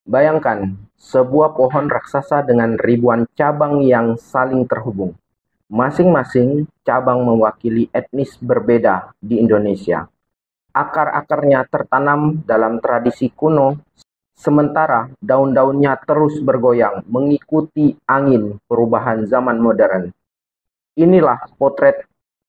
Bayangkan, sebuah pohon raksasa dengan ribuan cabang yang saling terhubung. Masing-masing cabang mewakili etnis berbeda di Indonesia. Akar-akarnya tertanam dalam tradisi kuno, sementara daun-daunnya terus bergoyang mengikuti angin perubahan zaman modern. Inilah potret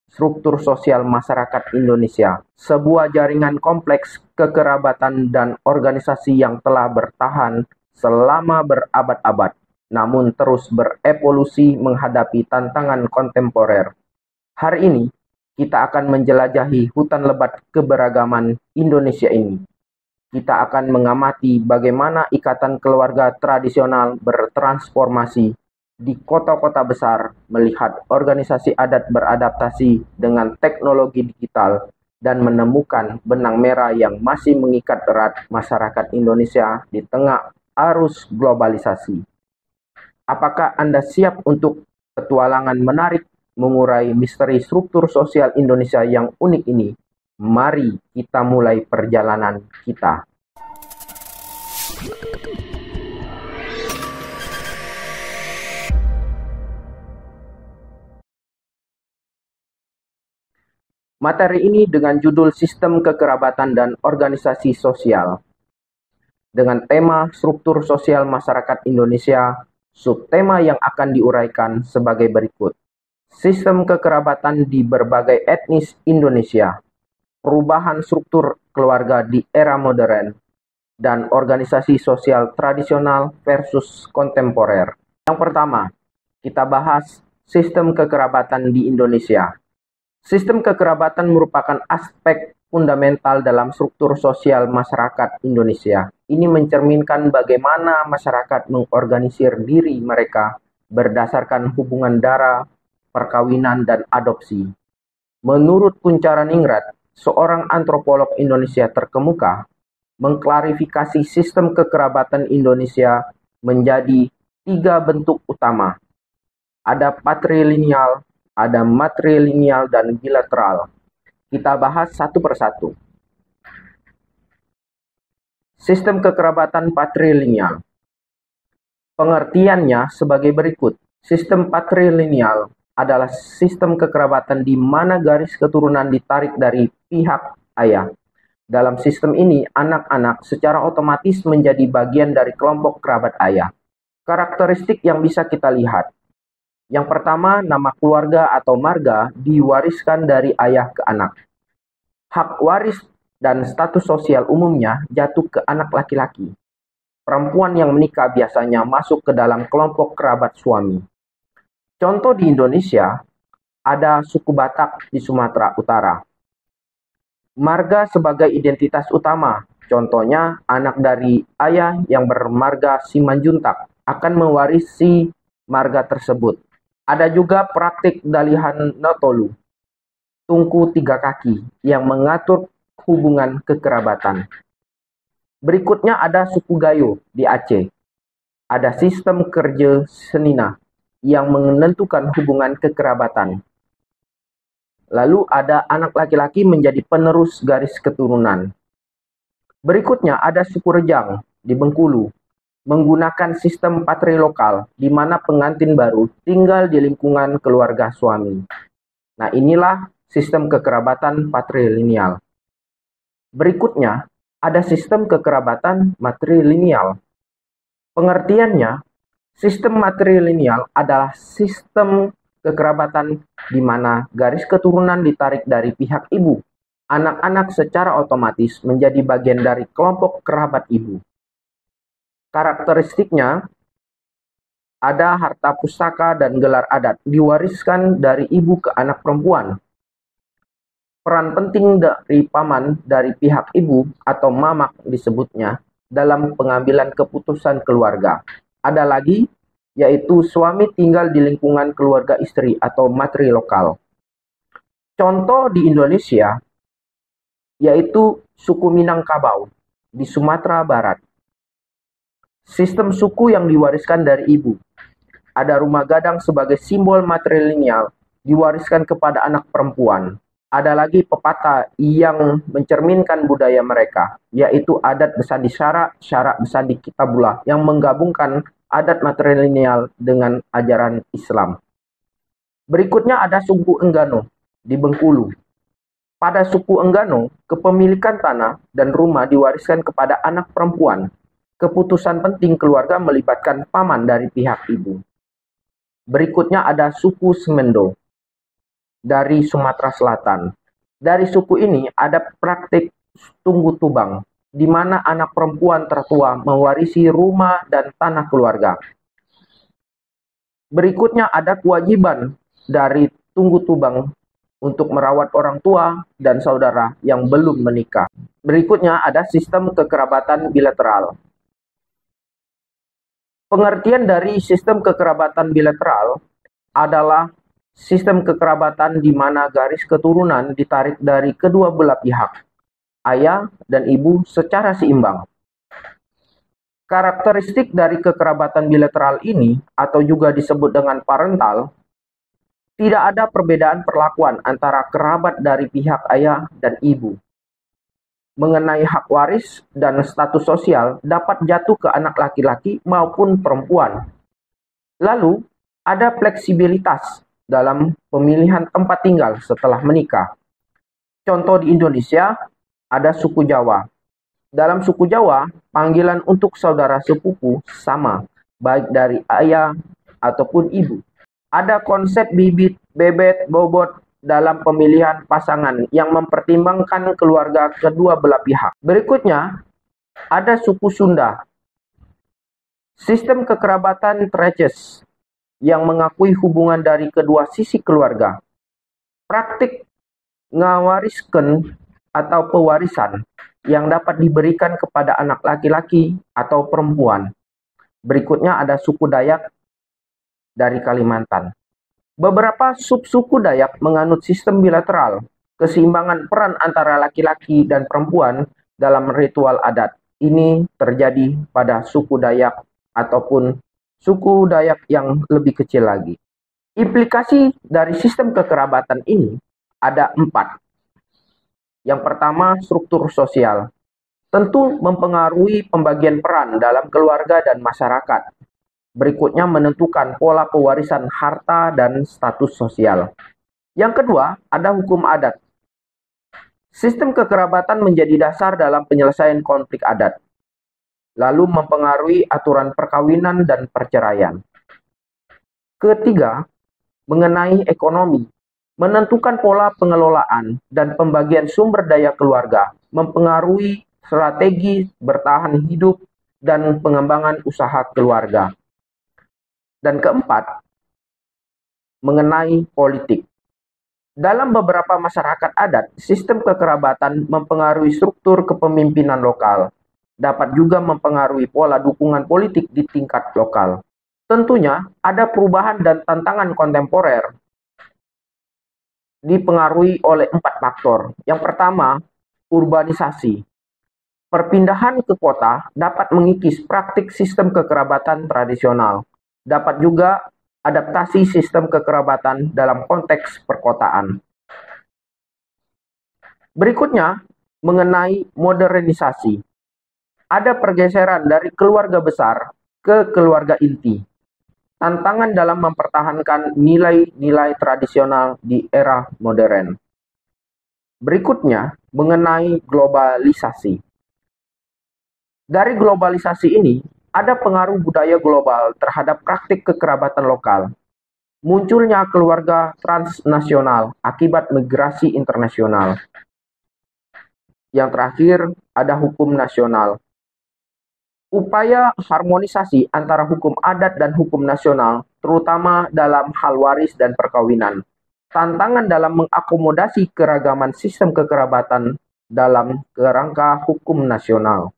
struktur sosial masyarakat Indonesia, sebuah jaringan kompleks kekerabatan dan organisasi yang telah bertahan selama berabad-abad, namun terus berevolusi menghadapi tantangan kontemporer. Hari ini, kita akan menjelajahi hutan lebat keberagaman Indonesia ini. Kita akan mengamati bagaimana ikatan keluarga tradisional bertransformasi di kota-kota besar, melihat organisasi adat beradaptasi dengan teknologi digital, dan menemukan benang merah yang masih mengikat erat masyarakat Indonesia di tengah arus globalisasi. Apakah Anda siap untuk petualangan menarik mengurai misteri struktur sosial Indonesia yang unik ini? Mari kita mulai perjalanan kita. Materi ini dengan judul Sistem Kekerabatan dan Organisasi Sosial. Dengan tema Struktur Sosial Masyarakat Indonesia, subtema yang akan diuraikan sebagai berikut. Sistem kekerabatan di berbagai etnis Indonesia, perubahan struktur keluarga di era modern, dan organisasi sosial tradisional versus kontemporer. Yang pertama, kita bahas sistem kekerabatan di Indonesia. Sistem kekerabatan merupakan aspek fundamental dalam struktur sosial masyarakat Indonesia. Ini mencerminkan bagaimana masyarakat mengorganisir diri mereka berdasarkan hubungan darah, perkawinan, dan adopsi. Menurut Kuncharaningrat, seorang antropolog Indonesia terkemuka, mengklarifikasi sistem kekerabatan Indonesia menjadi 3 bentuk utama. Ada patrilineal, ada matrilineal, dan bilateral. Kita bahas satu persatu. Sistem kekerabatan patrilineal. Pengertiannya sebagai berikut. Sistem patrilineal adalah sistem kekerabatan di mana garis keturunan ditarik dari pihak ayah. Dalam sistem ini, anak-anak secara otomatis menjadi bagian dari kelompok kerabat ayah. Karakteristik yang bisa kita lihat. Yang pertama, nama keluarga atau marga diwariskan dari ayah ke anak. Hak waris dan status sosial umumnya jatuh ke anak laki-laki. Perempuan yang menikah biasanya masuk ke dalam kelompok kerabat suami. Contoh di Indonesia, ada suku Batak di Sumatera Utara. Marga sebagai identitas utama, contohnya anak dari ayah yang bermarga Simanjuntak akan mewarisi marga tersebut. Ada juga praktik dalihan notolu, tungku 3 kaki, yang mengatur hubungan kekerabatan. Berikutnya ada suku Gayo di Aceh. Ada sistem kerja senina yang menentukan hubungan kekerabatan. Lalu ada anak laki-laki menjadi penerus garis keturunan. Berikutnya ada suku Rejang di Bengkulu, menggunakan sistem patrilokal di mana pengantin baru tinggal di lingkungan keluarga suami. Nah, inilah sistem kekerabatan patrilineal. Berikutnya ada sistem kekerabatan matrilineal. Pengertiannya, sistem matrilineal adalah sistem kekerabatan di mana garis keturunan ditarik dari pihak ibu. Anak-anak secara otomatis menjadi bagian dari kelompok kerabat ibu. Karakteristiknya, ada harta pusaka dan gelar adat diwariskan dari ibu ke anak perempuan. Peran penting dari paman dari pihak ibu atau mamak disebutnya dalam pengambilan keputusan keluarga. Ada lagi, yaitu suami tinggal di lingkungan keluarga istri atau matrilokal. Contoh di Indonesia, yaitu suku Minangkabau di Sumatera Barat. Sistem suku yang diwariskan dari ibu. Ada rumah gadang sebagai simbol matrilineal diwariskan kepada anak perempuan. ada lagi pepatah yang mencerminkan budaya mereka, yaitu adat besandi syara, syara besandi kitabullah, yang menggabungkan adat matrilineal dengan ajaran Islam. Berikutnya ada suku Enggano di Bengkulu. Pada suku Enggano, kepemilikan tanah dan rumah diwariskan kepada anak perempuan. Keputusan penting keluarga melibatkan paman dari pihak ibu. Berikutnya ada suku Semendo dari Sumatera Selatan. Dari suku ini ada praktik tunggu tubang, di mana anak perempuan tertua mewarisi rumah dan tanah keluarga. Berikutnya ada kewajiban dari tunggu tubang untuk merawat orang tua dan saudara yang belum menikah. Berikutnya ada sistem kekerabatan bilateral. Pengertian dari sistem kekerabatan bilateral adalah sistem kekerabatan di mana garis keturunan ditarik dari kedua belah pihak, ayah dan ibu secara seimbang. Karakteristik dari kekerabatan bilateral ini, atau juga disebut dengan parental, tidak ada perbedaan perlakuan antara kerabat dari pihak ayah dan ibu. Mengenai hak waris dan status sosial dapat jatuh ke anak laki-laki maupun perempuan. Lalu, ada fleksibilitas dalam pemilihan tempat tinggal setelah menikah. Contoh di Indonesia, ada suku Jawa. Dalam suku Jawa, panggilan untuk saudara sepupu sama, baik dari ayah ataupun ibu. Ada konsep bibit, bebet, bobot dalam pemilihan pasangan yang mempertimbangkan keluarga kedua belah pihak. Berikutnya, ada suku Sunda. Sistem kekerabatan traces yang mengakui hubungan dari kedua sisi keluarga. Praktik ngawariskan atau pewarisan yang dapat diberikan kepada anak laki-laki atau perempuan. Berikutnya ada suku Dayak dari Kalimantan. Beberapa subsuku Dayak menganut sistem bilateral, keseimbangan peran antara laki-laki dan perempuan dalam ritual adat. Ini terjadi pada suku Dayak ataupun suku Dayak yang lebih kecil lagi. Implikasi dari sistem kekerabatan ini ada 4. Yang pertama, struktur sosial. Tentu mempengaruhi pembagian peran dalam keluarga dan masyarakat. Berikutnya menentukan pola pewarisan harta dan status sosial. Yang kedua, ada hukum adat. Sistem kekerabatan menjadi dasar dalam penyelesaian konflik adat, lalu mempengaruhi aturan perkawinan dan perceraian. Ketiga, mengenai ekonomi, menentukan pola pengelolaan dan pembagian sumber daya keluarga, mempengaruhi strategi bertahan hidup dan pengembangan usaha keluarga. Dan keempat, mengenai politik. Dalam beberapa masyarakat adat, sistem kekerabatan mempengaruhi struktur kepemimpinan lokal, dapat juga mempengaruhi pola dukungan politik di tingkat lokal. Tentunya, ada perubahan dan tantangan kontemporer dipengaruhi oleh 4 faktor. Yang pertama, urbanisasi. Perpindahan ke kota dapat mengikis praktik sistem kekerabatan tradisional. Dapat juga adaptasi sistem kekerabatan dalam konteks perkotaan. Berikutnya, mengenai modernisasi. Ada pergeseran dari keluarga besar ke keluarga inti. Tantangan dalam mempertahankan nilai-nilai tradisional di era modern. Berikutnya, mengenai globalisasi. Dari globalisasi ini, ada pengaruh budaya global terhadap praktik kekerabatan lokal. Munculnya keluarga transnasional akibat migrasi internasional. Yang terakhir, ada hukum nasional. Upaya harmonisasi antara hukum adat dan hukum nasional, terutama dalam hal waris dan perkawinan. Tantangan dalam mengakomodasi keragaman sistem kekerabatan dalam kerangka hukum nasional.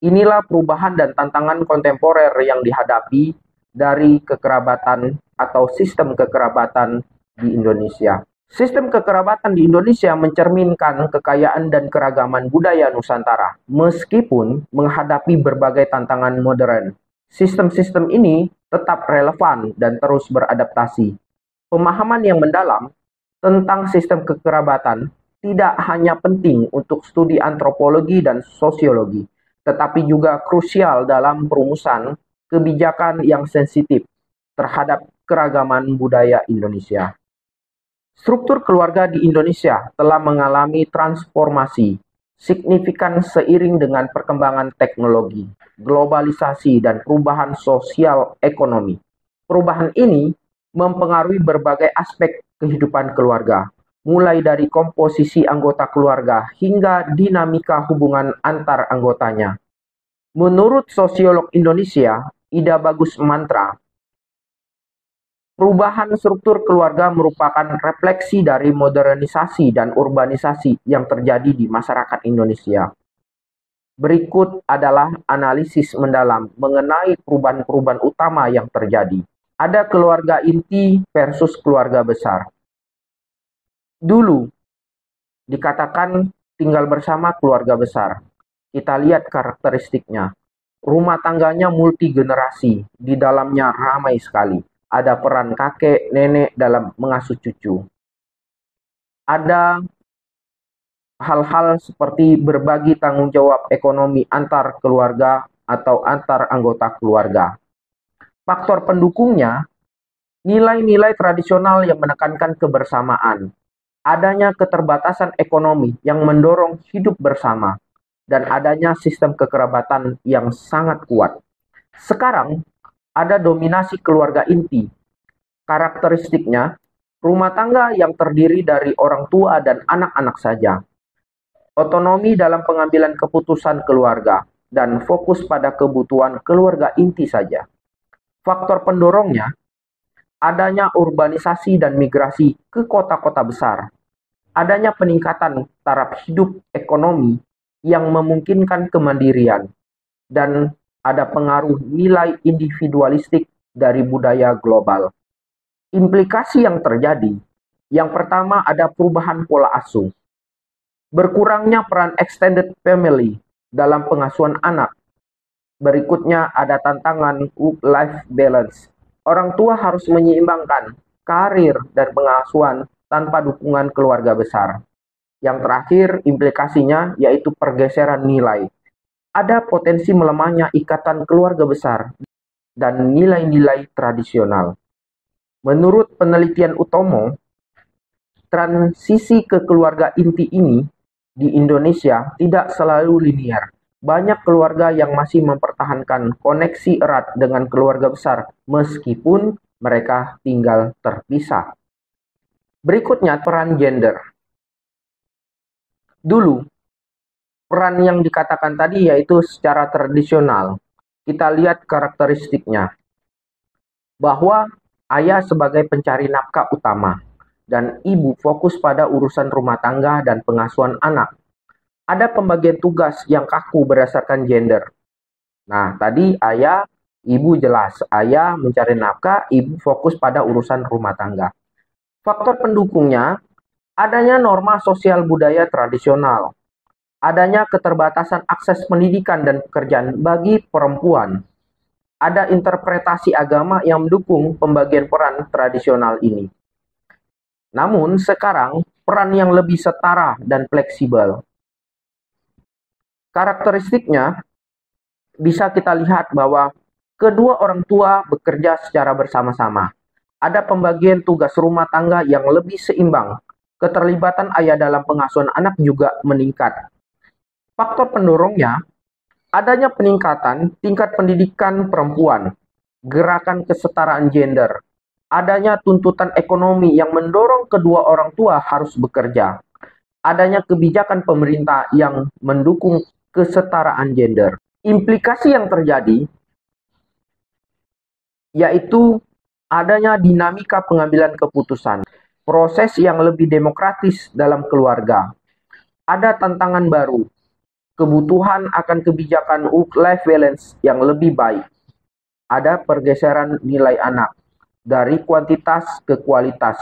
Inilah perubahan dan tantangan kontemporer yang dihadapi dari kekerabatan atau sistem kekerabatan di Indonesia. Sistem kekerabatan di Indonesia mencerminkan kekayaan dan keragaman budaya Nusantara, meskipun menghadapi berbagai tantangan modern. Sistem-sistem ini tetap relevan dan terus beradaptasi. Pemahaman yang mendalam tentang sistem kekerabatan tidak hanya penting untuk studi antropologi dan sosiologi, tetapi juga krusial dalam perumusan kebijakan yang sensitif terhadap keragaman budaya Indonesia. Struktur keluarga di Indonesia telah mengalami transformasi signifikan seiring dengan perkembangan teknologi, globalisasi, dan perubahan sosial ekonomi. Perubahan ini mempengaruhi berbagai aspek kehidupan keluarga, mulai dari komposisi anggota keluarga hingga dinamika hubungan antar anggotanya. Menurut sosiolog Indonesia, Ida Bagus Mantra, perubahan struktur keluarga merupakan refleksi dari modernisasi dan urbanisasi yang terjadi di masyarakat Indonesia. Berikut adalah analisis mendalam mengenai perubahan-perubahan utama yang terjadi. Ada keluarga inti versus keluarga besar. Dulu, dikatakan tinggal bersama keluarga besar. Kita lihat karakteristiknya. Rumah tangganya multigenerasi, di dalamnya ramai sekali. Ada peran kakek, nenek dalam mengasuh cucu. Ada hal-hal seperti berbagi tanggung jawab ekonomi antar keluarga atau antar anggota keluarga. Faktor pendukungnya, nilai-nilai tradisional yang menekankan kebersamaan. Adanya keterbatasan ekonomi yang mendorong hidup bersama, dan adanya sistem kekerabatan yang sangat kuat. Sekarang, ada dominasi keluarga inti. Karakteristiknya, rumah tangga yang terdiri dari orang tua dan anak-anak saja. Otonomi dalam pengambilan keputusan keluarga, dan fokus pada kebutuhan keluarga inti saja. Faktor pendorongnya, adanya urbanisasi dan migrasi ke kota-kota besar. Adanya peningkatan taraf hidup ekonomi yang memungkinkan kemandirian, dan ada pengaruh nilai individualistik dari budaya global. Implikasi yang terjadi, yang pertama ada perubahan pola asuh. Berkurangnya peran extended family dalam pengasuhan anak. Berikutnya ada tantangan work-life balance. Orang tua harus menyeimbangkan karir dan pengasuhan tanpa dukungan keluarga besar. Yang terakhir, implikasinya yaitu pergeseran nilai. Ada potensi melemahnya ikatan keluarga besar dan nilai-nilai tradisional. Menurut penelitian Utomo, transisi ke keluarga inti ini di Indonesia tidak selalu linear. Banyak keluarga yang masih mempertahankan koneksi erat dengan keluarga besar meskipun mereka tinggal terpisah. Berikutnya, peran gender. Dulu, peran yang dikatakan tadi yaitu secara tradisional. Kita lihat karakteristiknya. Bahwa ayah sebagai pencari nafkah utama dan ibu fokus pada urusan rumah tangga dan pengasuhan anak. Ada pembagian tugas yang kaku berdasarkan gender. Nah, tadi ayah, ibu jelas. Ayah mencari nafkah, ibu fokus pada urusan rumah tangga. Faktor pendukungnya, adanya norma sosial budaya tradisional. Adanya keterbatasan akses pendidikan dan pekerjaan bagi perempuan. Ada interpretasi agama yang mendukung pembagian peran tradisional ini. Namun sekarang peran yang lebih setara dan fleksibel. Karakteristiknya bisa kita lihat bahwa kedua orang tua bekerja secara bersama-sama. Ada pembagian tugas rumah tangga yang lebih seimbang. Keterlibatan ayah dalam pengasuhan anak juga meningkat. Faktor pendorongnya, adanya peningkatan tingkat pendidikan perempuan, gerakan kesetaraan gender, adanya tuntutan ekonomi yang mendorong kedua orang tua harus bekerja, adanya kebijakan pemerintah yang mendukung kesetaraan gender. Implikasi yang terjadi yaitu adanya dinamika pengambilan keputusan, proses yang lebih demokratis dalam keluarga. Ada tantangan baru, kebutuhan akan kebijakan work-life balance yang lebih baik. Ada pergeseran nilai anak dari kuantitas ke kualitas.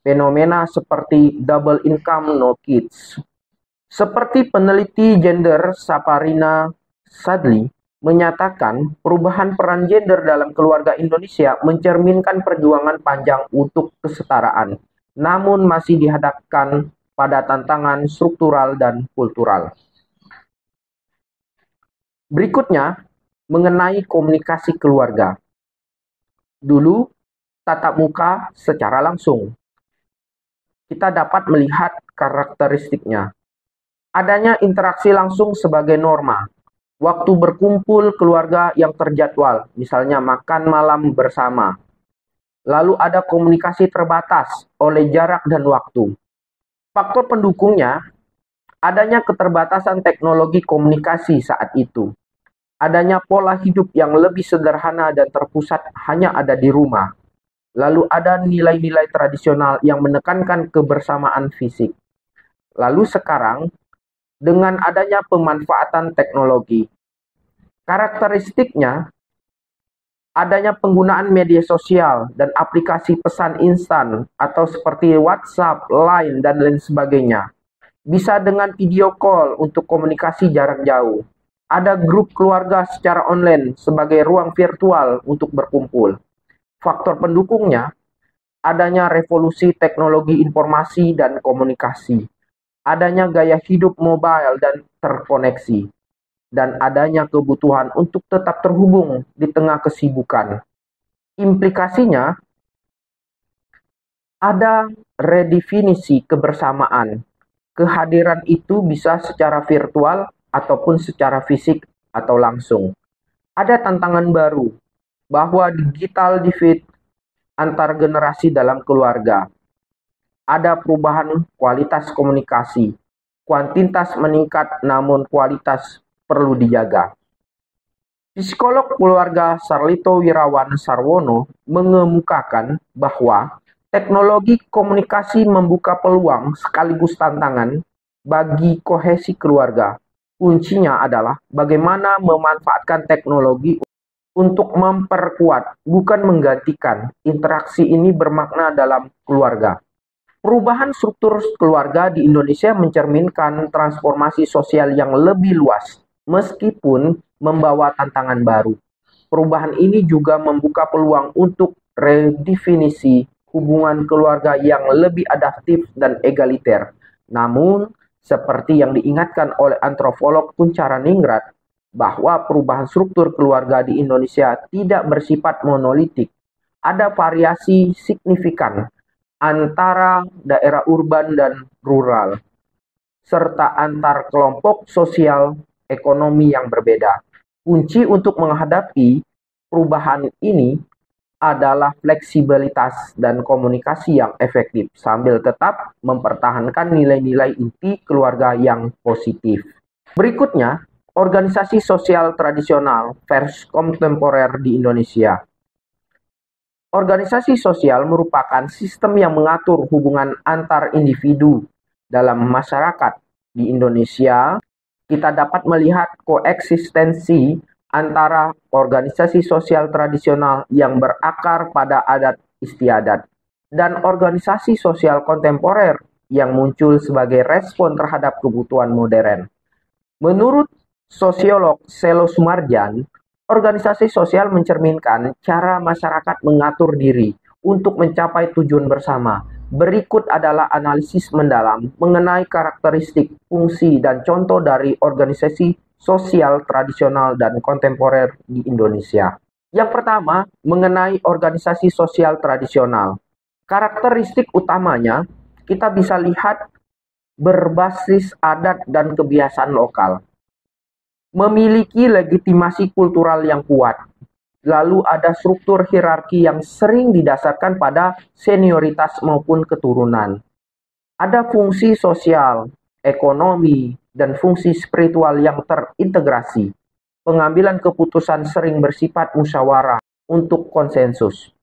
Fenomena seperti double income no kids. Seperti peneliti gender Saparina Sadli menyatakan, perubahan peran gender dalam keluarga Indonesia mencerminkan perjuangan panjang untuk kesetaraan. namun masih dihadapkan pada tantangan struktural dan kultural. Berikutnya, mengenai komunikasi keluarga. Dulu, tatap muka secara langsung. Kita dapat melihat karakteristiknya. Adanya interaksi langsung sebagai norma. Waktu berkumpul keluarga yang terjadwal, misalnya makan malam bersama. Lalu ada komunikasi terbatas oleh jarak dan waktu. Faktor pendukungnya, adanya keterbatasan teknologi komunikasi saat itu. Adanya pola hidup yang lebih sederhana dan terpusat hanya ada di rumah. Lalu ada nilai-nilai tradisional yang menekankan kebersamaan fisik. Lalu sekarang, dengan adanya pemanfaatan teknologi, karakteristiknya adanya penggunaan media sosial dan aplikasi pesan instan atau seperti WhatsApp, Line, dan lain sebagainya. Bisa dengan video call untuk komunikasi jarak jauh. Ada grup keluarga secara online sebagai ruang virtual untuk berkumpul. Faktor pendukungnya, adanya revolusi teknologi informasi dan komunikasi. Adanya gaya hidup mobile dan terkoneksi. Dan adanya kebutuhan untuk tetap terhubung di tengah kesibukan. Implikasinya, ada redefinisi kebersamaan. Kehadiran itu bisa secara virtual ataupun secara fisik atau langsung. Ada tantangan baru, bahwa digital divide antar generasi dalam keluarga. Ada perubahan kualitas komunikasi. Kuantitas meningkat namun kualitas perlu dijaga. Psikolog keluarga Sarlito Wirawan Sarwono mengemukakan bahwa teknologi komunikasi membuka peluang sekaligus tantangan bagi kohesi keluarga. Kuncinya adalah bagaimana memanfaatkan teknologi untuk memperkuat, bukan menggantikan. Interaksi ini bermakna dalam keluarga. Perubahan struktur keluarga di Indonesia mencerminkan transformasi sosial yang lebih luas, meskipun membawa tantangan baru. Perubahan ini juga membuka peluang untuk redefinisi hubungan keluarga yang lebih adaptif dan egaliter. Namun, seperti yang diingatkan oleh antropolog Kuncharaningrat, bahwa perubahan struktur keluarga di Indonesia tidak bersifat monolitik. Ada variasi signifikan antara daerah urban dan rural, serta antar kelompok sosial ekonomi yang berbeda. Kunci untuk menghadapi perubahan ini adalah fleksibilitas dan komunikasi yang efektif, sambil tetap mempertahankan nilai-nilai inti keluarga yang positif. Berikutnya, organisasi sosial tradisional versus kontemporer di Indonesia. Organisasi sosial merupakan sistem yang mengatur hubungan antar individu dalam masyarakat. Di Indonesia, kita dapat melihat koeksistensi antara organisasi sosial tradisional yang berakar pada adat istiadat dan organisasi sosial kontemporer yang muncul sebagai respon terhadap kebutuhan modern. Menurut sosiolog Selo Sumarjan, organisasi sosial mencerminkan cara masyarakat mengatur diri untuk mencapai tujuan bersama. Berikut adalah analisis mendalam mengenai karakteristik, fungsi, dan contoh dari organisasi sosial tradisional dan kontemporer di Indonesia. Yang pertama, mengenai organisasi sosial tradisional. Karakteristik utamanya, kita bisa lihat berbasis adat dan kebiasaan lokal. Memiliki legitimasi kultural yang kuat. Lalu ada struktur hierarki yang sering didasarkan pada senioritas maupun keturunan. Ada fungsi sosial, ekonomi, dan fungsi spiritual yang terintegrasi. Pengambilan keputusan sering bersifat musyawarah untuk konsensus.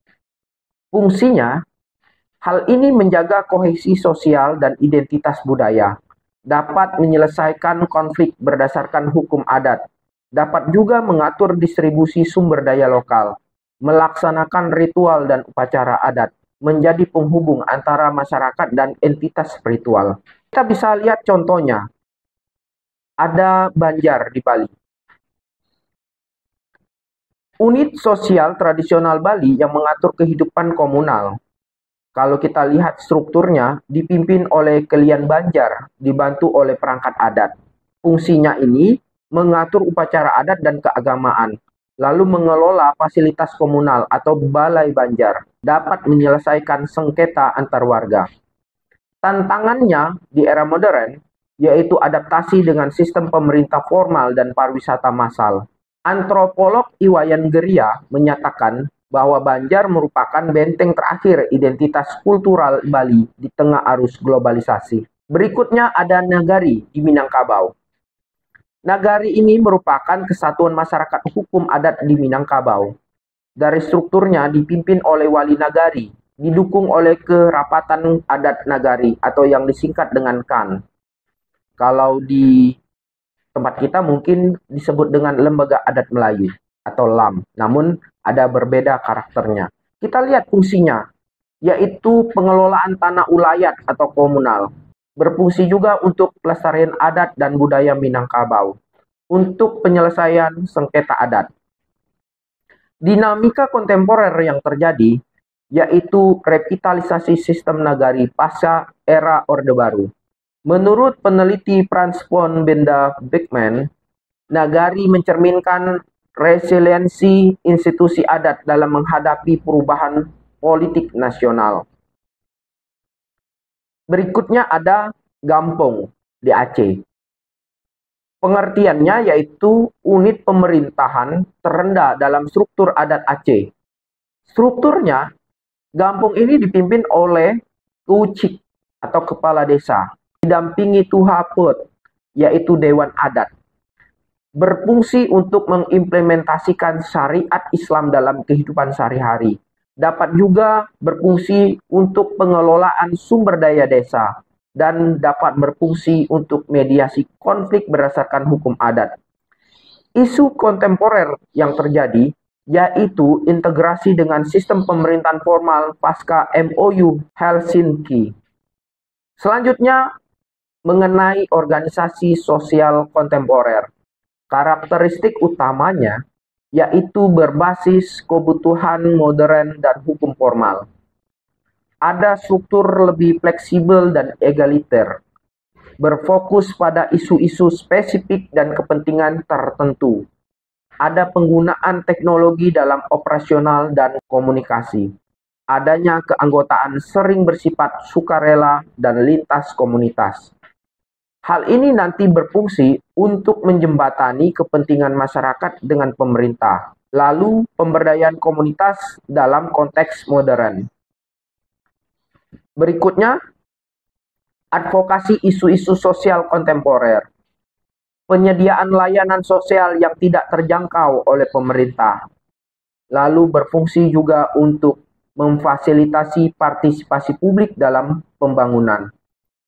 Fungsinya, hal ini menjaga kohesi sosial dan identitas budaya. Dapat menyelesaikan konflik berdasarkan hukum adat, dapat juga mengatur distribusi sumber daya lokal, melaksanakan ritual dan upacara adat, menjadi penghubung antara masyarakat dan entitas spiritual. Kita bisa lihat contohnya, ada Banjar di Bali. Unit sosial tradisional Bali yang mengatur kehidupan komunal. Kalau kita lihat strukturnya, dipimpin oleh Kelian Banjar, dibantu oleh perangkat adat. Fungsinya ini mengatur upacara adat dan keagamaan, lalu mengelola fasilitas komunal atau balai banjar, dapat menyelesaikan sengketa antar warga. Tantangannya di era modern, yaitu adaptasi dengan sistem pemerintah formal dan pariwisata massal. Antropolog Iwayan Geria menyatakan bahwa Banjar merupakan benteng terakhir identitas kultural Bali di tengah arus globalisasi. Berikutnya ada Nagari di Minangkabau. Nagari ini merupakan kesatuan masyarakat hukum adat di Minangkabau. Dari strukturnya dipimpin oleh Wali Nagari, didukung oleh Kerapatan Adat Nagari atau yang disingkat dengan KAN. Kalau di tempat kita mungkin disebut dengan Lembaga Adat Melayu atau LAM, namun ada berbeda karakternya. Kita lihat fungsinya, yaitu pengelolaan tanah ulayat atau komunal. Berfungsi juga untuk pelestarian adat dan budaya Minangkabau, untuk penyelesaian sengketa adat. Dinamika kontemporer yang terjadi, yaitu revitalisasi sistem nagari pasca era Orde Baru. Menurut peneliti Frans von Benda Beckman, nagari mencerminkan resiliensi institusi adat dalam menghadapi perubahan politik nasional. Berikutnya ada Gampong di Aceh. Pengertiannya yaitu unit pemerintahan terendah dalam struktur adat Aceh. Strukturnya, Gampong ini dipimpin oleh Tucik atau kepala desa, didampingi Tuhaput, yaitu Dewan Adat. Berfungsi untuk mengimplementasikan syariat Islam dalam kehidupan sehari-hari. Dapat juga berfungsi untuk pengelolaan sumber daya desa dan dapat berfungsi untuk mediasi konflik berdasarkan hukum adat. Isu kontemporer yang terjadi yaitu integrasi dengan sistem pemerintahan formal pasca MOU Helsinki. Selanjutnya mengenai organisasi sosial kontemporer. Karakteristik utamanya yaitu berbasis kebutuhan modern dan hukum formal. Ada struktur lebih fleksibel dan egaliter, berfokus pada isu-isu spesifik dan kepentingan tertentu. Ada penggunaan teknologi dalam operasional dan komunikasi. Adanya keanggotaan sering bersifat sukarela dan lintas komunitas. Hal ini nanti berfungsi untuk menjembatani kepentingan masyarakat dengan pemerintah, lalu pemberdayaan komunitas dalam konteks modern. Berikutnya, advokasi isu-isu sosial kontemporer. Penyediaan layanan sosial yang tidak terjangkau oleh pemerintah. Lalu berfungsi juga untuk memfasilitasi partisipasi publik dalam pembangunan.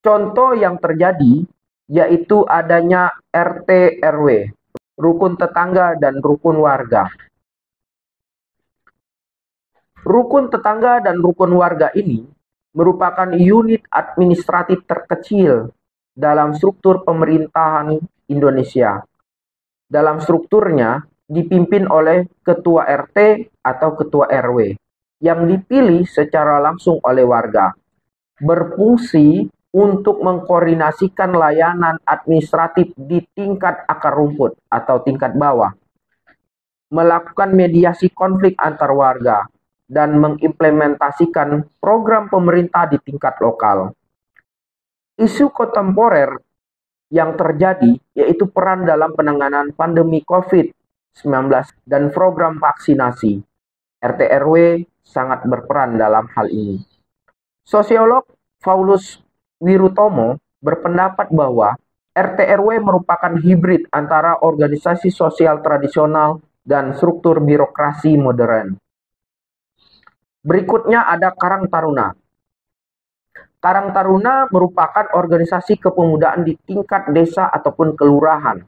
Contoh yang terjadi yaitu adanya RT RW, rukun tetangga dan rukun warga. Rukun tetangga dan rukun warga ini merupakan unit administratif terkecil dalam struktur pemerintahan Indonesia. Dalam strukturnya dipimpin oleh ketua RT atau ketua RW yang dipilih secara langsung oleh warga. Berfungsi untuk mengkoordinasikan layanan administratif di tingkat akar rumput atau tingkat bawah, melakukan mediasi konflik antar warga, dan mengimplementasikan program pemerintah di tingkat lokal. Isu kontemporer yang terjadi yaitu peran dalam penanganan pandemi COVID-19 dan program vaksinasi. RT RW sangat berperan dalam hal ini. Sosiolog Paulus Wirutomo berpendapat bahwa RT RW merupakan hibrid antara organisasi sosial tradisional dan struktur birokrasi modern. Berikutnya ada Karang Taruna. Karang Taruna merupakan organisasi kepemudaan di tingkat desa ataupun kelurahan.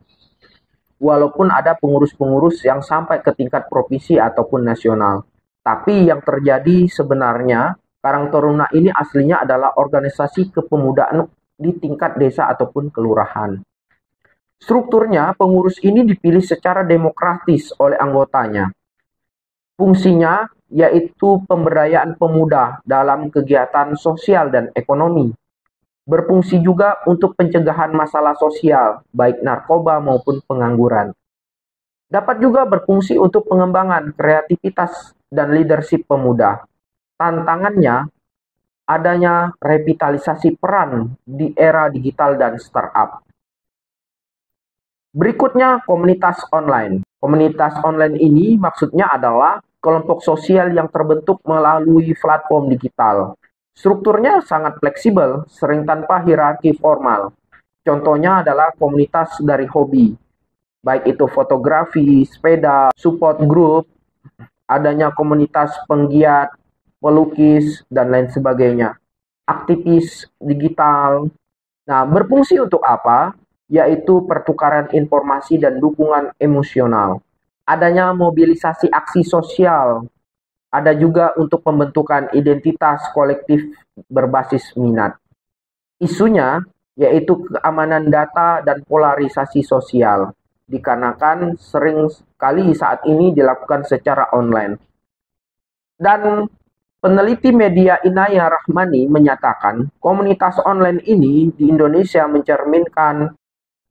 Walaupun ada pengurus-pengurus yang sampai ke tingkat provinsi ataupun nasional. Tapi yang terjadi sebenarnya Karang Taruna ini aslinya adalah organisasi kepemudaan di tingkat desa ataupun kelurahan. Strukturnya, pengurus ini dipilih secara demokratis oleh anggotanya. Fungsinya yaitu pemberdayaan pemuda dalam kegiatan sosial dan ekonomi. Berfungsi juga untuk pencegahan masalah sosial, baik narkoba maupun pengangguran. Dapat juga berfungsi untuk pengembangan kreativitas dan leadership pemuda. Tantangannya adanya revitalisasi peran di era digital dan startup. Berikutnya, komunitas online. Komunitas online ini maksudnya adalah kelompok sosial yang terbentuk melalui platform digital. Strukturnya sangat fleksibel, sering tanpa hierarki formal. Contohnya adalah komunitas dari hobi, baik itu fotografi, sepeda, support group, adanya komunitas penggiat, pelukis, dan lain sebagainya. Aktivis digital. Nah, berfungsi untuk apa? Yaitu pertukaran informasi dan dukungan emosional. Adanya mobilisasi aksi sosial. Ada juga untuk pembentukan identitas kolektif berbasis minat. Isunya yaitu keamanan data dan polarisasi sosial, dikarenakan sering sekali saat ini dilakukan secara online. Dan peneliti media Inaya Rahmani menyatakan komunitas online ini di Indonesia mencerminkan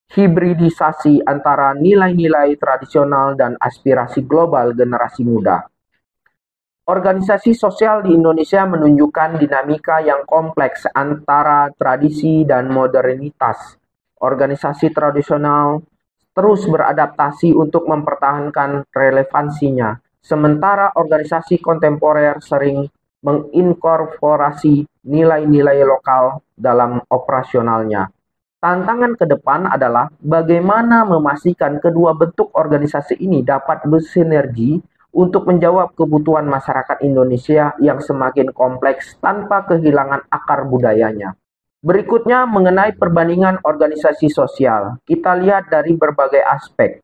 hibridisasi antara nilai-nilai tradisional dan aspirasi global generasi muda. Organisasi sosial di Indonesia menunjukkan dinamika yang kompleks antara tradisi dan modernitas. Organisasi tradisional terus beradaptasi untuk mempertahankan relevansinya, sementara organisasi kontemporer sering menginkorporasi nilai-nilai lokal dalam operasionalnya. Tantangan ke depan adalah bagaimana memastikan kedua bentuk organisasi ini dapat bersinergi untuk menjawab kebutuhan masyarakat Indonesia yang semakin kompleks tanpa kehilangan akar budayanya. Berikutnya mengenai perbandingan organisasi sosial. Kita lihat dari berbagai aspek.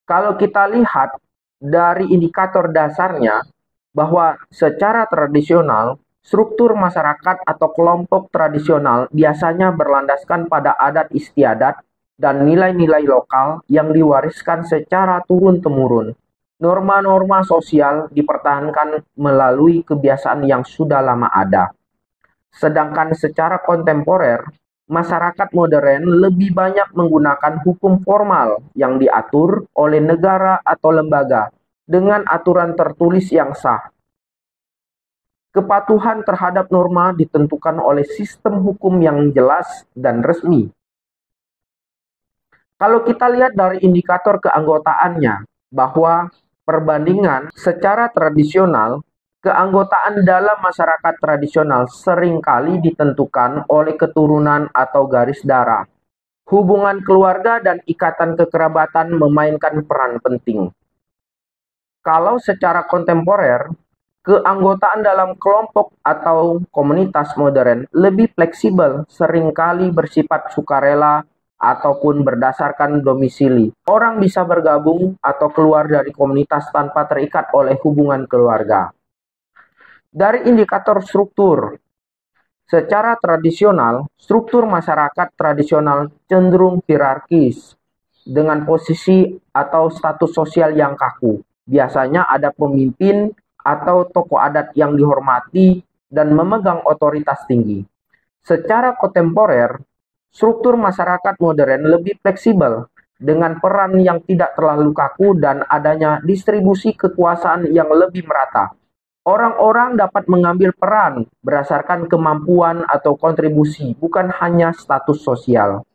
Kalau kita lihat dari indikator dasarnya, bahwa secara tradisional, struktur masyarakat atau kelompok tradisional biasanya berlandaskan pada adat istiadat dan nilai-nilai lokal yang diwariskan secara turun-temurun. Norma-norma sosial dipertahankan melalui kebiasaan yang sudah lama ada. Sedangkan secara kontemporer, masyarakat modern lebih banyak menggunakan hukum formal yang diatur oleh negara atau lembaga dengan aturan tertulis yang sah. Kepatuhan terhadap norma ditentukan oleh sistem hukum yang jelas dan resmi. Kalau kita lihat dari indikator keanggotaannya, bahwa perbandingan secara tradisional, keanggotaan dalam masyarakat tradisional seringkali ditentukan oleh keturunan atau garis darah. Hubungan keluarga dan ikatan kekerabatan memainkan peran penting. Kalau secara kontemporer, keanggotaan dalam kelompok atau komunitas modern lebih fleksibel, seringkali bersifat sukarela ataupun berdasarkan domisili. Orang bisa bergabung atau keluar dari komunitas tanpa terikat oleh hubungan keluarga. Dari indikator struktur, secara tradisional, struktur masyarakat tradisional cenderung hierarkis dengan posisi atau status sosial yang kaku. Biasanya ada pemimpin atau tokoh adat yang dihormati dan memegang otoritas tinggi. Secara kontemporer, struktur masyarakat modern lebih fleksibel dengan peran yang tidak terlalu kaku dan adanya distribusi kekuasaan yang lebih merata. Orang-orang dapat mengambil peran berdasarkan kemampuan atau kontribusi, bukan hanya status sosial.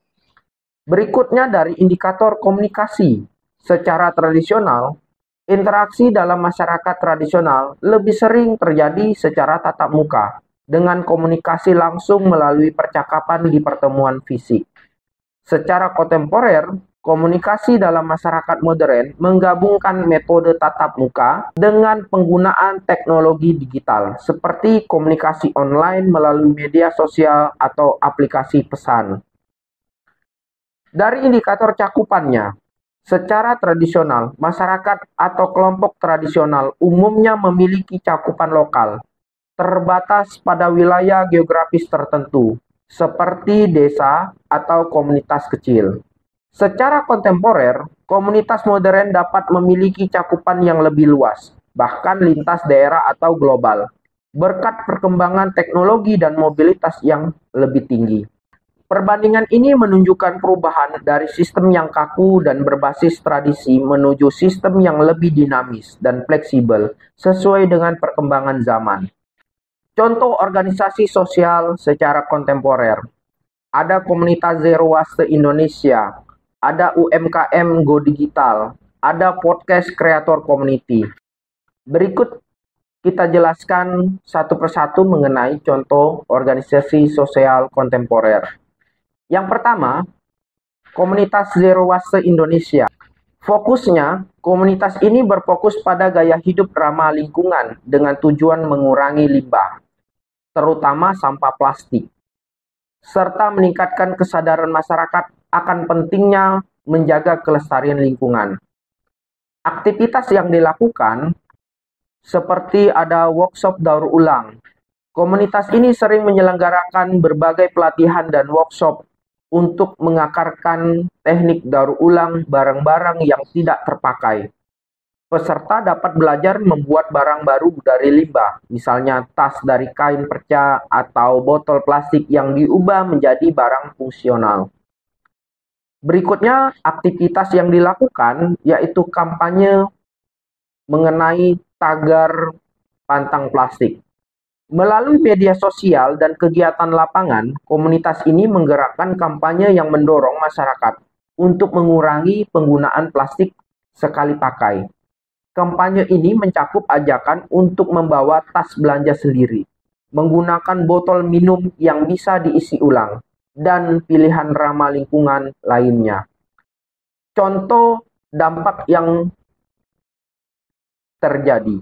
Berikutnya dari indikator komunikasi. Secara tradisional, interaksi dalam masyarakat tradisional lebih sering terjadi secara tatap muka, dengan komunikasi langsung melalui percakapan di pertemuan fisik. Secara kontemporer, komunikasi dalam masyarakat modern menggabungkan metode tatap muka dengan penggunaan teknologi digital, seperti komunikasi online melalui media sosial atau aplikasi pesan. Dari indikator cakupannya, secara tradisional, masyarakat atau kelompok tradisional umumnya memiliki cakupan lokal, terbatas pada wilayah geografis tertentu, seperti desa atau komunitas kecil. Secara kontemporer, komunitas modern dapat memiliki cakupan yang lebih luas, bahkan lintas daerah atau global, berkat perkembangan teknologi dan mobilitas yang lebih tinggi. Perbandingan ini menunjukkan perubahan dari sistem yang kaku dan berbasis tradisi menuju sistem yang lebih dinamis dan fleksibel sesuai dengan perkembangan zaman. Contoh organisasi sosial secara kontemporer. Ada komunitas Zero Waste Indonesia, ada UMKM Go Digital, ada podcast kreator community. Berikut kita jelaskan satu persatu mengenai contoh organisasi sosial kontemporer. Yang pertama, komunitas Zero Waste Indonesia. Fokusnya, komunitas ini berfokus pada gaya hidup ramah lingkungan dengan tujuan mengurangi limbah, terutama sampah plastik, serta meningkatkan kesadaran masyarakat akan pentingnya menjaga kelestarian lingkungan. Aktivitas yang dilakukan seperti ada workshop daur ulang. Komunitas ini sering menyelenggarakan berbagai pelatihan dan workshop untuk mengakarkan teknik daur ulang barang-barang yang tidak terpakai. Peserta dapat belajar membuat barang baru dari limbah, misalnya tas dari kain perca atau botol plastik yang diubah menjadi barang fungsional. Berikutnya, aktivitas yang dilakukan yaitu kampanye mengenai tagar pantang plastik. Melalui media sosial dan kegiatan lapangan, komunitas ini menggerakkan kampanye yang mendorong masyarakat untuk mengurangi penggunaan plastik sekali pakai. Kampanye ini mencakup ajakan untuk membawa tas belanja sendiri, menggunakan botol minum yang bisa diisi ulang, dan pilihan ramah lingkungan lainnya. Contoh dampak yang terjadi.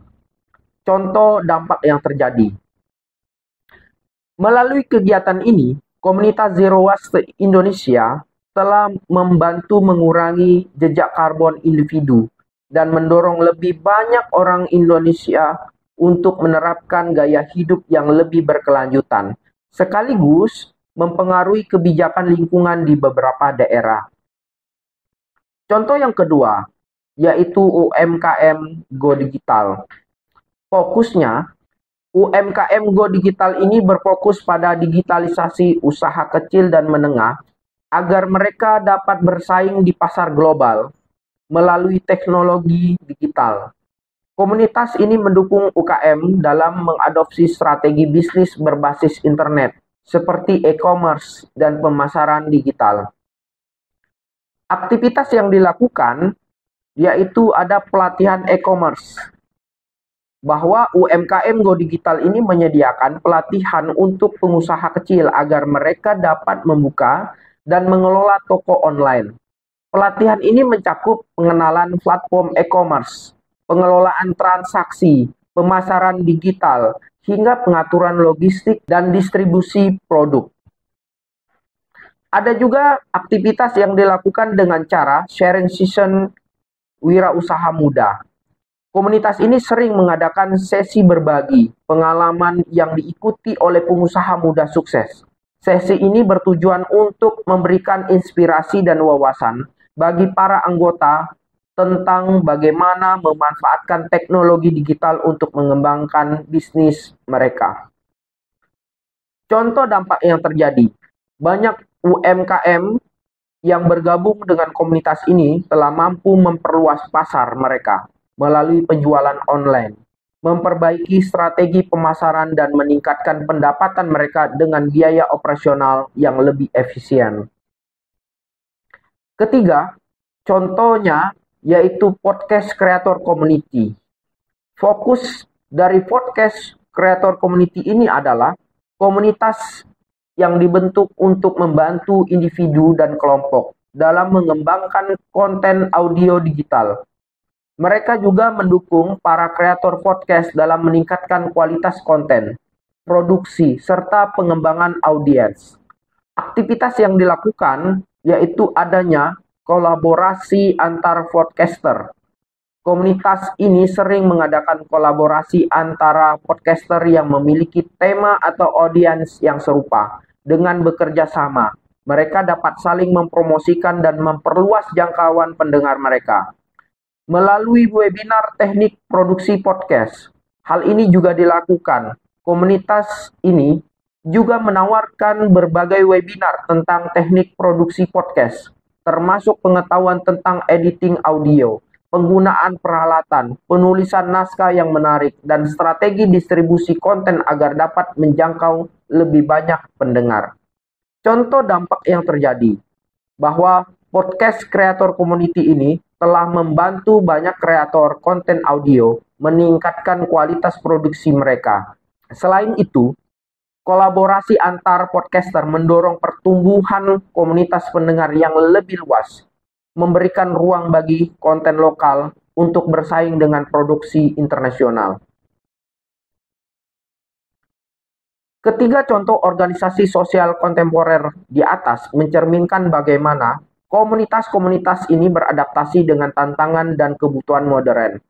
Melalui kegiatan ini, komunitas Zero Waste Indonesia telah membantu mengurangi jejak karbon individu dan mendorong lebih banyak orang Indonesia untuk menerapkan gaya hidup yang lebih berkelanjutan, sekaligus mempengaruhi kebijakan lingkungan di beberapa daerah. Contoh yang kedua, yaitu UMKM Go Digital. Fokusnya, UMKM Go Digital ini berfokus pada digitalisasi usaha kecil dan menengah agar mereka dapat bersaing di pasar global melalui teknologi digital. Komunitas ini mendukung UKM dalam mengadopsi strategi bisnis berbasis internet seperti e-commerce dan pemasaran digital. Aktivitas yang dilakukan yaitu ada pelatihan e-commerce, bahwa UMKM Go Digital ini menyediakan pelatihan untuk pengusaha kecil agar mereka dapat membuka dan mengelola toko online. Pelatihan ini mencakup pengenalan platform e-commerce, pengelolaan transaksi, pemasaran digital, hingga pengaturan logistik dan distribusi produk. Ada juga aktivitas yang dilakukan dengan cara sharing session wirausaha muda. Komunitas ini sering mengadakan sesi berbagi pengalaman yang diikuti oleh pengusaha muda sukses. Sesi ini bertujuan untuk memberikan inspirasi dan wawasan bagi para anggota tentang bagaimana memanfaatkan teknologi digital untuk mengembangkan bisnis mereka. Contoh dampak yang terjadi, banyak UMKM yang bergabung dengan komunitas ini telah mampu memperluas pasar mereka melalui penjualan online, memperbaiki strategi pemasaran dan meningkatkan pendapatan mereka dengan biaya operasional yang lebih efisien. Ketiga, contohnya yaitu podcast creator community. Fokus dari podcast creator community ini adalah komunitas yang dibentuk untuk membantu individu dan kelompok dalam mengembangkan konten audio digital. Mereka juga mendukung para kreator podcast dalam meningkatkan kualitas konten, produksi, serta pengembangan audiens. Aktivitas yang dilakukan yaitu adanya kolaborasi antar podcaster. Komunitas ini sering mengadakan kolaborasi antara podcaster yang memiliki tema atau audiens yang serupa. Dengan bekerja sama, mereka dapat saling mempromosikan dan memperluas jangkauan pendengar mereka. melalui webinar teknik produksi podcast. Hal ini juga dilakukan. Komunitas ini juga menawarkan berbagai webinar tentang teknik produksi podcast, termasuk pengetahuan tentang editing audio, penggunaan peralatan, penulisan naskah yang menarik, dan strategi distribusi konten agar dapat menjangkau lebih banyak pendengar. Contoh dampak yang terjadi, bahwa podcast kreator community ini telah membantu banyak kreator konten audio meningkatkan kualitas produksi mereka. Selain itu, kolaborasi antar podcaster mendorong pertumbuhan komunitas pendengar yang lebih luas, memberikan ruang bagi konten lokal untuk bersaing dengan produksi internasional. Ketiga contoh organisasi sosial kontemporer di atas mencerminkan bagaimana komunitas-komunitas ini beradaptasi dengan tantangan dan kebutuhan modern.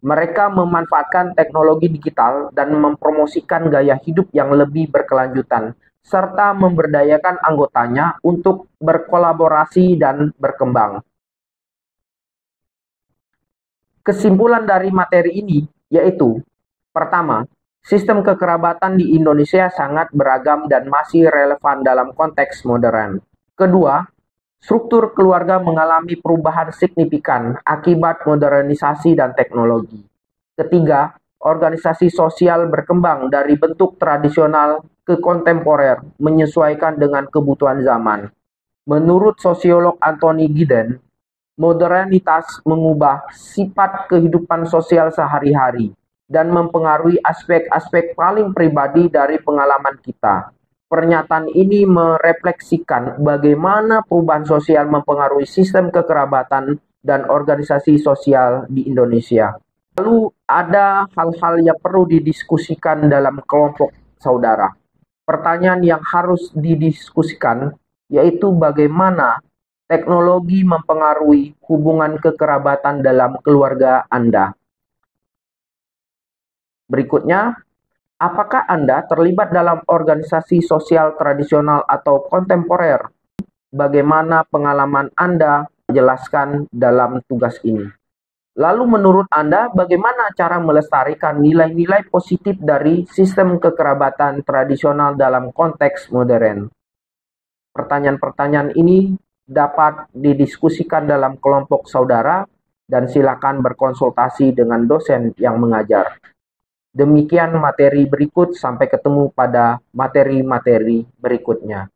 Mereka memanfaatkan teknologi digital dan mempromosikan gaya hidup yang lebih berkelanjutan, serta memberdayakan anggotanya untuk berkolaborasi dan berkembang. Kesimpulan dari materi ini yaitu, pertama, sistem kekerabatan di Indonesia sangat beragam dan masih relevan dalam konteks modern. Kedua, struktur keluarga mengalami perubahan signifikan akibat modernisasi dan teknologi. Ketiga, organisasi sosial berkembang dari bentuk tradisional ke kontemporer, menyesuaikan dengan kebutuhan zaman. Menurut sosiolog Anthony Giddens, modernitas mengubah sifat kehidupan sosial sehari-hari dan mempengaruhi aspek-aspek paling pribadi dari pengalaman kita. Pernyataan ini merefleksikan bagaimana perubahan sosial mempengaruhi sistem kekerabatan dan organisasi sosial di Indonesia. Lalu ada hal-hal yang perlu didiskusikan dalam kelompok saudara. Pertanyaan yang harus didiskusikan yaitu bagaimana teknologi mempengaruhi hubungan kekerabatan dalam keluarga Anda. Berikutnya, apakah Anda terlibat dalam organisasi sosial tradisional atau kontemporer? Bagaimana pengalaman Anda jelaskan dalam tugas ini? Lalu menurut Anda, bagaimana cara melestarikan nilai-nilai positif dari sistem kekerabatan tradisional dalam konteks modern? Pertanyaan-pertanyaan ini dapat didiskusikan dalam kelompok saudara dan silakan berkonsultasi dengan dosen yang mengajar. Demikian materi berikut, sampai ketemu pada materi-materi berikutnya.